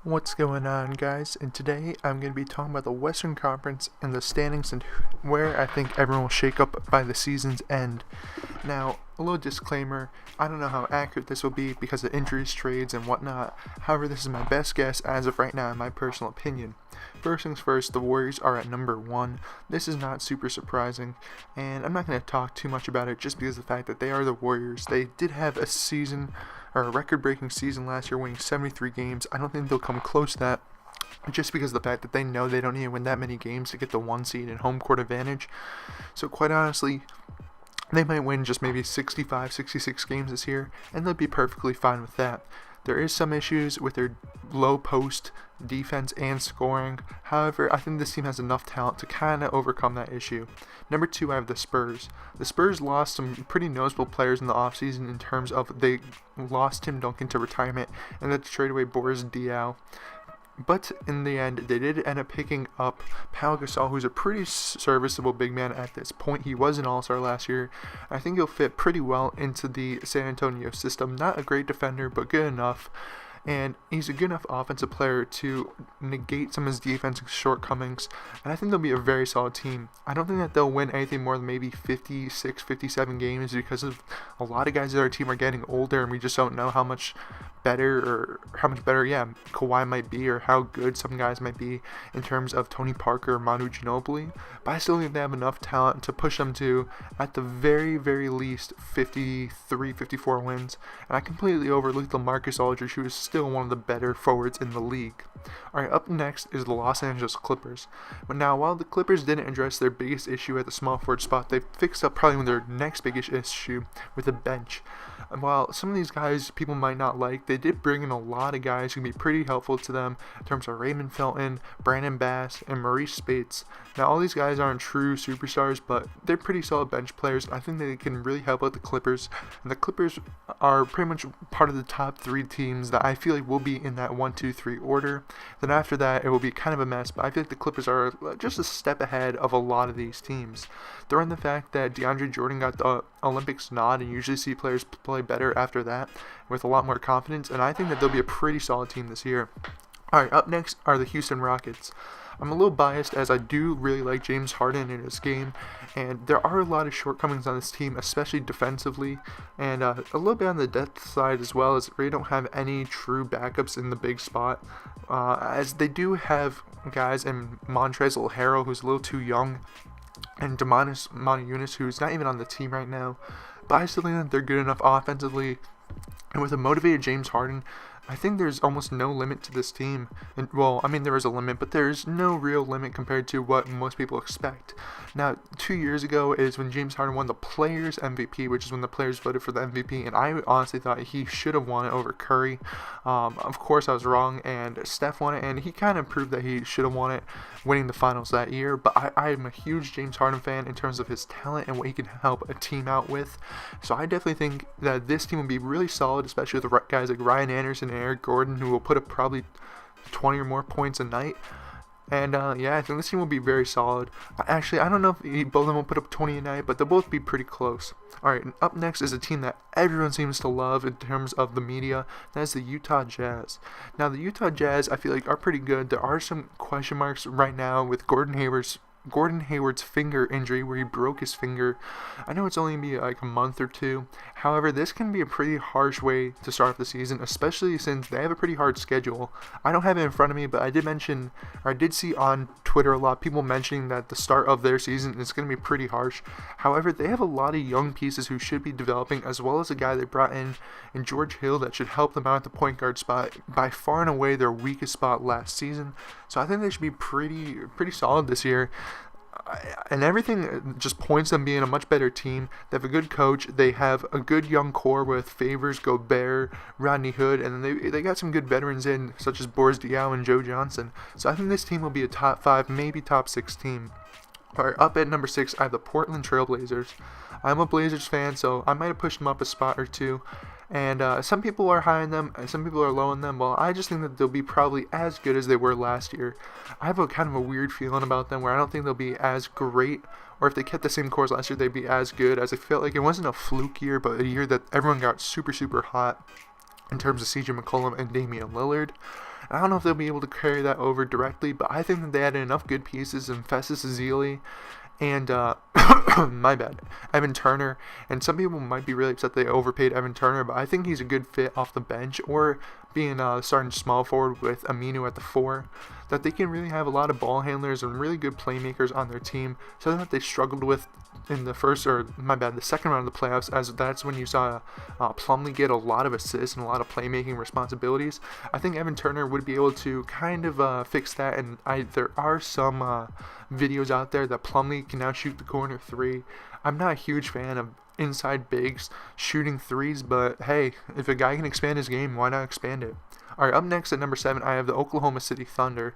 What's going on, guys? And today I'm going to be talking about the Western Conference and the standings and where I think everyone will shake up by the season's end. Now, a little disclaimer, I don't know how accurate this will be because of injuries, trades, and whatnot. However, this is my best guess as of right now in my personal opinion. First things first, the Warriors are at number 1. This is not super surprising, and I'm not going to talk too much about it just because of the fact that they are the Warriors. They did have a record-breaking season last year, winning 73 games. I don't think they'll come close to that, just because of the fact that they know they don't need to win that many games to get the 1 seed and home court advantage. So quite honestly, they might win just maybe 65, 66 games this year, and they'll be perfectly fine with that. There is some issues with their low post defense and scoring. However, I think this team has enough talent to kind of overcome that issue. Number 2, I have the Spurs. The Spurs lost some pretty noticeable players in the offseason in terms of they lost Tim Duncan to retirement and then to trade away Boris Diaw. But in the end, they did end up picking up Pau Gasol, who's a pretty serviceable big man at this point. He was an all-star last year. I think he'll fit pretty well into the San Antonio system. Not a great defender, but good enough. And he's a good enough offensive player to negate some of his defensive shortcomings. And I think they'll be a very solid team. I don't think that they'll win anything more than maybe 56, 57 games because of a lot of guys in our team are getting older and we just don't know how much better Kawhi might be, or how good some guys might be in terms of Tony Parker or Manu Ginobili. But I still think they have enough talent to push them to, at the very, very least, 53, 54 wins. And I completely overlooked LaMarcus Aldridge, who is still one of the better forwards in the league. Alright, up next is the Los Angeles Clippers. But now, while the Clippers didn't address their biggest issue at the small forward spot, they fixed up probably their next biggest issue with the bench. And while some of these guys people might not like, they did bring in a lot of guys who can be pretty helpful to them in terms of Raymond Felton, Brandon Bass, and Maurice Spates. Now, all these guys aren't true superstars, but they're pretty solid bench players. I think they can really help out the Clippers. And the Clippers are pretty much part of the top 3 teams that I feel like will be in that 1, 2, 3 order. Then after that, it will be kind of a mess, but I feel like the Clippers are just a step ahead of a lot of these teams. They're on the fact that DeAndre Jordan got the Olympics nod, and usually see players play better after that with a lot more confidence, and I think that they'll be a pretty solid team this year. Alright, up next are the Houston Rockets. I'm a little biased as I do really like James Harden in his game, and there are a lot of shortcomings on this team, especially defensively, and a little bit on the depth side as well, as they don't have any true backups in the big spot, as they do have guys in Montrezl Harrell, who's a little too young, and Domantas Sabonis, who's not even on the team right now. But I still think that they're good enough offensively, and with a motivated James Harden, I think there's almost no limit to this team. And well, I mean, there is a limit, but there's no real limit compared to what most people expect. Now, 2 years ago is when James Harden won the Players MVP, which is when the players voted for the MVP, and I honestly thought he should have won it over Curry. Of course, I was wrong, and Steph won it, and he kind of proved that he should have won it, winning the finals that year. But I am a huge James Harden fan in terms of his talent and what he can help a team out with. So I definitely think that this team will be really solid, especially with guys like Ryan Anderson and Eric Gordon, who will put up probably 20 or more points a night. And I think this team will be very solid. Actually, I don't know if both of them will put up 20 a night, but they'll both be pretty close. Alright, up next is a team that everyone seems to love in terms of the media. That is the Utah Jazz. Now, the Utah Jazz, I feel like, are pretty good. There are some question marks right now with Gordon Hayward's finger injury, where he broke his finger. I know it's only going to be like a month or 2. However, this can be a pretty harsh way to start off the season, especially since they have a pretty hard schedule. I don't have it in front of me, but I did see on Twitter a lot of people mentioning that the start of their season is going to be pretty harsh. However, they have a lot of young pieces who should be developing, as well as a guy they brought in George Hill, that should help them out at the point guard spot, by far and away their weakest spot last season. So I think they should be pretty solid this year. And everything just points them being a much better team. They have a good coach. They have a good young core with Favors, Gobert, Rodney Hood, and they got some good veterans in, such as Boris Diaw and Joe Johnson. So I think this team will be a top 5, maybe top 6 team. Alright, up at number 6, I have the Portland Trail Blazers. I'm a Blazers fan, so I might have pushed them up a spot or 2. And some people are high on them, and some people are low on them. Well, I just think that they'll be probably as good as they were last year. I have a kind of a weird feeling about them, where I don't think they'll be as great, or if they kept the same course last year, they'd be as good, as I felt like it wasn't a fluke year, but a year that everyone got super, super hot in terms of CJ McCollum and Damian Lillard. And I don't know if they'll be able to carry that over directly, but I think that they added enough good pieces in Festus Ezeli and my bad, Evan Turner. And some people might be really upset they overpaid Evan Turner, but I think he's a good fit off the bench or being starting small forward with Aminu at the 4. That they can really have a lot of ball handlers and really good playmakers on their team, so that they struggled with in the second round of the playoffs, as that's when you saw Plumlee get a lot of assists and a lot of playmaking responsibilities. I think Evan Turner would be able to kind of fix that, and there are some videos out there that Plumlee can now shoot the corner 3. I'm not a huge fan of inside bigs shooting 3s, but hey, if a guy can expand his game, why not expand it? Alright, up next at number 7, I have the Oklahoma City Thunder.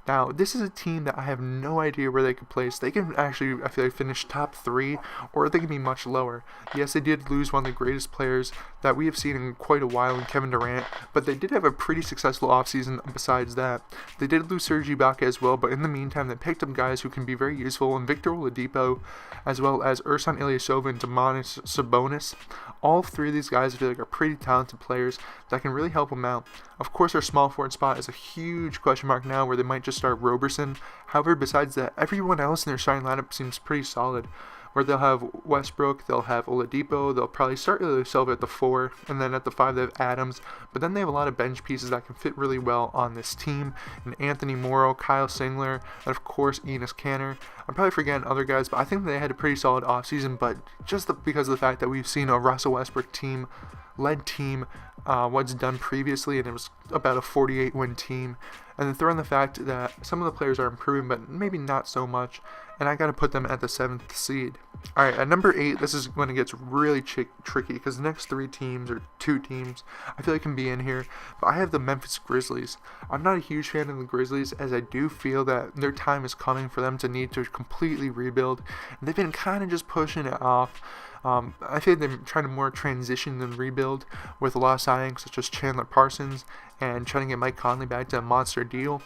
Now, this is a team that I have no idea where they could place. They can actually, I feel like, finish top 3, or they can be much lower. Yes, they did lose one of the greatest players that we have seen in quite a while in Kevin Durant, but they did have a pretty successful offseason besides that. They did lose Serge Ibaka as well, but in the meantime, they picked up guys who can be very useful, and Victor Oladipo, as well as Ersan Ilyasova and Domantas Sabonis. All 3 of these guys, I feel like, are pretty talented players that can really help them out. Of course, their small forward spot is a huge question mark now, where they might just start Roberson. However, besides that, everyone else in their starting lineup seems pretty solid, where they'll have Westbrook, they'll have Oladipo, they'll probably start Ilyasova at the 4, and then at the 5 they have Adams, but then they have a lot of bench pieces that can fit really well on this team, and Anthony Morrow, Kyle Singler, and of course Enes Kanter. I'm probably forgetting other guys, but I think they had a pretty solid offseason, but just because of the fact that we've seen a Russell Westbrook team, what's done previously, and it was about a 48-win team. And then throw in the fact that some of the players are improving, but maybe not so much, and I got to put them at the 7th seed. Alright, at number 8, this is when it gets really tricky, because the next 3 teams, or 2 teams, I feel like can be in here, but I have the Memphis Grizzlies. I'm not a huge fan of the Grizzlies, as I do feel that their time is coming for them to need to completely rebuild, and they've been kind of just pushing it off. I think they're trying to more transition than rebuild, with a lot of signings such as Chandler Parsons and trying to get Mike Conley back to a monster deal.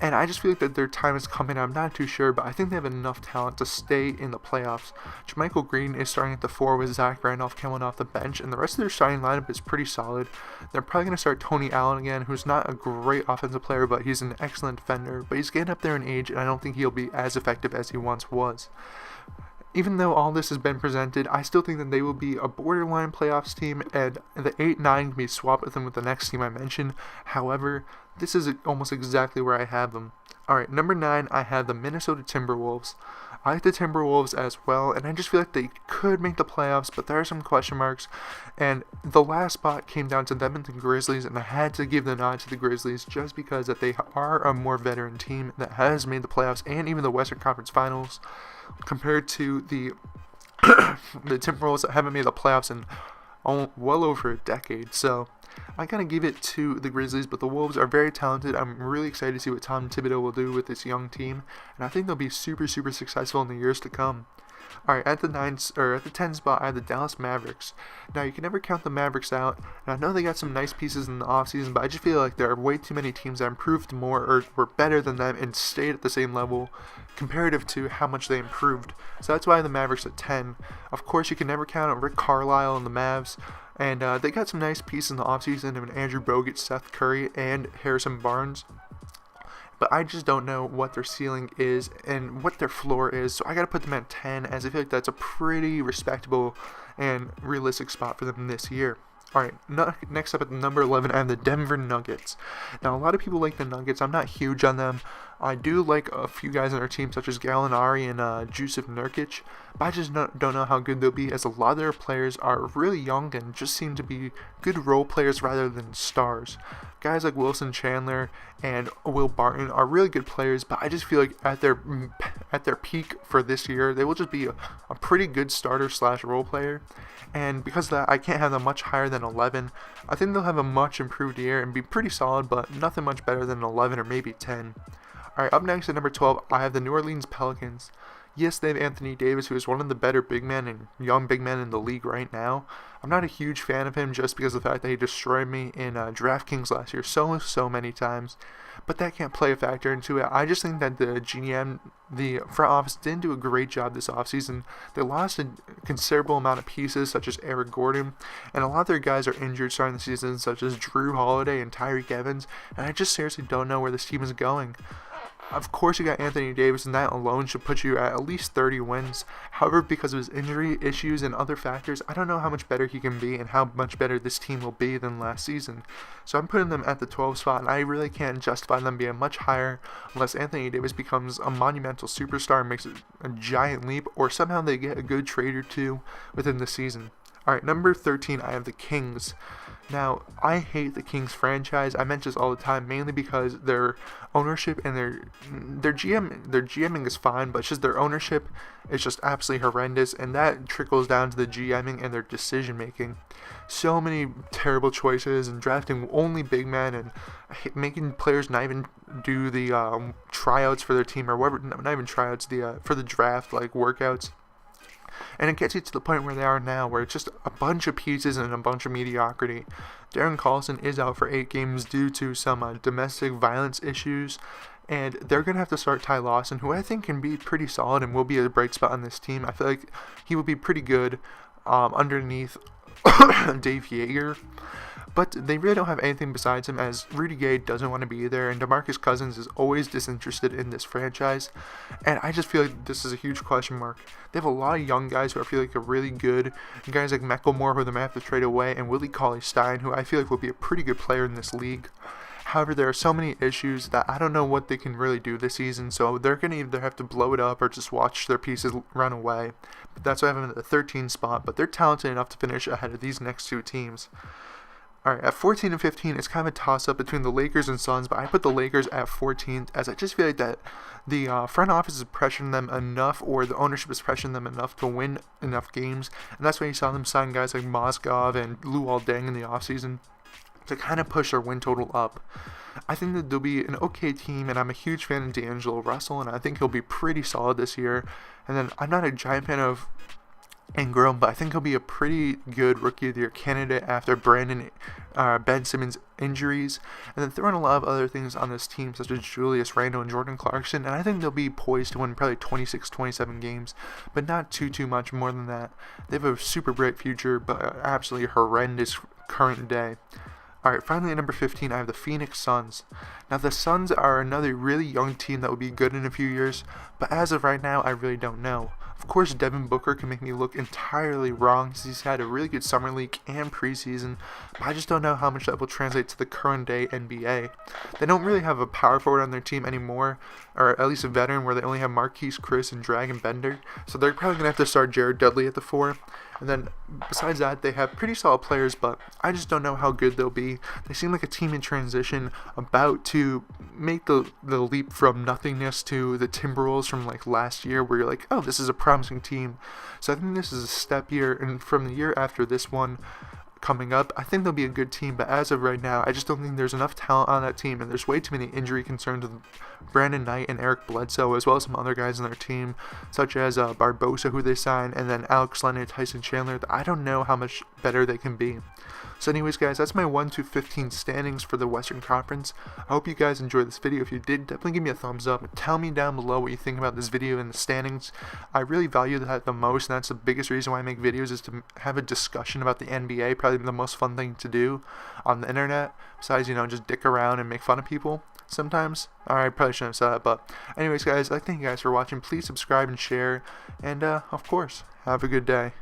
And I just feel like that their time is coming. I'm not too sure, but I think they have enough talent to stay in the playoffs. JaMychal Green is starting at the 4 with Zach Randolph coming off the bench, and the rest of their starting lineup is pretty solid. They're probably going to start Tony Allen again, who's not a great offensive player, but he's an excellent defender. But he's getting up there in age, and I don't think he'll be as effective as he once was. Even though all this has been presented, I still think that they will be a borderline playoffs team, and the 8-9 can be swapped with them with the next team I mentioned. However, this is almost exactly where I have them. Alright, number 9, I have the Minnesota Timberwolves. I like the Timberwolves as well, and I just feel like they could make the playoffs, but there are some question marks, and the last spot came down to them and the Grizzlies, and I had to give the nod to the Grizzlies just because that they are a more veteran team that has made the playoffs and even the Western Conference Finals, compared to the the Timberwolves that haven't made the playoffs in well over a decade. So I kind of give it to the Grizzlies, but the Wolves are very talented. I'm really excited to see what Tom Thibodeau will do with this young team, and I think they'll be super successful in the years to come. Alright, at the 10 spot, I have the Dallas Mavericks. Now, you can never count the Mavericks out, and I know they got some nice pieces in the offseason, but I just feel like there are way too many teams that improved more or were better than them and stayed at the same level comparative to how much they improved. So that's why I have the Mavericks at 10. Of course, you can never count out Rick Carlisle and the Mavs, and they got some nice pieces in the offseason of Andrew Bogut, Seth Curry, and Harrison Barnes. But I just don't know what their ceiling is and what their floor is, so I gotta put them at 10, as I feel like that's a pretty respectable and realistic spot for them this year. Alright, next up at number 11, I have the Denver Nuggets. Now, a lot of people like the Nuggets. I'm not huge on them. I do like a few guys on our team, such as Gallinari and Jusuf Nurkic, but I just don't know how good they'll be, as a lot of their players are really young and just seem to be good role players rather than stars. Guys like Wilson Chandler and Will Barton are really good players, but I just feel like at their peak for this year, they will just be a pretty good starter / role player. And because of that, I can't have them much higher than 11. I think they'll have a much improved year and be pretty solid, but nothing much better than 11 or maybe 10. Alright, up next at number 12, I have the New Orleans Pelicans. Yes, they have Anthony Davis, who is one of the better big men and young big men in the league right now. I'm not a huge fan of him just because of the fact that he destroyed me in DraftKings last year so many times. But that can't play a factor into it. I just think that the GM, the front office, didn't do a great job this offseason. They lost a considerable amount of pieces, such as Eric Gordon, and a lot of their guys are injured starting the season, such as Drew Holiday and Tyreek Evans, and I just seriously don't know where this team is going. Of course, you got Anthony Davis, and that alone should put you at least 30 wins. However, because of his injury issues and other factors, I don't know how much better he can be and how much better this team will be than last season. So I'm putting them at the 12th spot, and I really can't justify them being much higher unless Anthony Davis becomes a monumental superstar and makes a giant leap, or somehow they get a good trade or two within the season. Alright, number 13, I have the Kings. Now, I hate the Kings franchise. I mention this all the time, mainly because their ownership and their GMing is fine, but it's just their ownership is just absolutely horrendous, and that trickles down to the GMing and their decision making. So many terrible choices, and drafting only big men, and making players not even do the tryouts for their team, or whatever, not even tryouts, for the draft, like workouts. And it gets you to the point where they are now, where it's just a bunch of pieces and a bunch of mediocrity. Darren Collison is out for 8 games due to some domestic violence issues, and they're going to have to start Ty Lawson, who I think can be pretty solid and will be a bright spot on this team. I feel like he will be pretty good underneath Dave Yeager. But they really don't have anything besides him, as Rudy Gay doesn't want to be there, and DeMarcus Cousins is always disinterested in this franchise. And I just feel like this is a huge question mark. They have a lot of young guys who I feel like are really good, and guys like Mecklemore, who they might have to trade away, and Willie Cauley-Stein, who I feel like will be a pretty good player in this league. However, there are so many issues that I don't know what they can really do this season, so they're going to either have to blow it up or just watch their pieces run away. But that's why I have them at the 13th spot, but they're talented enough to finish ahead of these next two teams. Alright, at 14 and 15, it's kind of a toss-up between the Lakers and Suns, but I put the Lakers at 14th, as I just feel like that the front office is pressuring them enough, or the ownership is pressuring them enough to win enough games, and that's why you saw them sign guys like Mozgov and Luol Deng in the offseason to kind of push their win total up. I think that they'll be an okay team, and I'm a huge fan of D'Angelo Russell, and I think he'll be pretty solid this year. And then I'm not a giant fan of Ingram, but I think he'll be a pretty good Rookie of the Year candidate after Ben Simmons' injuries, and then throwing a lot of other things on this team, such as Julius Randle and Jordan Clarkson, and I think they'll be poised to win probably 26-27 games, but not too much more than that. They have a super bright future, but an absolutely horrendous current day. Alright, finally at number 15, I have the Phoenix Suns. Now, the Suns are another really young team that will be good in a few years, but as of right now, I really don't know. Of course, Devin Booker can make me look entirely wrong, since he's had a really good summer league and preseason, but I just don't know how much that will translate to the current day NBA. They don't really have a power forward on their team anymore, or at least a veteran, where they only have Marquise Chris and Dragon Bender, so they're probably going to have to start Jared Dudley at the 4. And then, besides that, they have pretty solid players, but I just don't know how good they'll be. They seem like a team in transition, about to make the leap from nothingness to the Timberwolves from like last year, where you're like, oh, this is a promising team. So I think this is a step year, and from the year after this one coming up, I think they'll be a good team, but as of right now, I just don't think there's enough talent on that team, and there's way too many injury concerns with Brandon Knight and Eric Bledsoe, as well as some other guys on their team, such as Barbosa, who they signed, and then Alex Len and Tyson Chandler. I don't know how much better they can be. So anyways, guys, that's my 1-15 standings for the Western Conference. I hope you guys enjoyed this video. If you did, definitely give me a thumbs up. Tell me down below what you think about this video and the standings. I really value that the most, and that's the biggest reason why I make videos, is to have a discussion about the NBA. Probably the most fun thing to do on the internet, besides, just dick around and make fun of people sometimes. Alright, probably shouldn't have said that, but anyways, guys, I thank you guys for watching. Please subscribe and share, and of course, have a good day.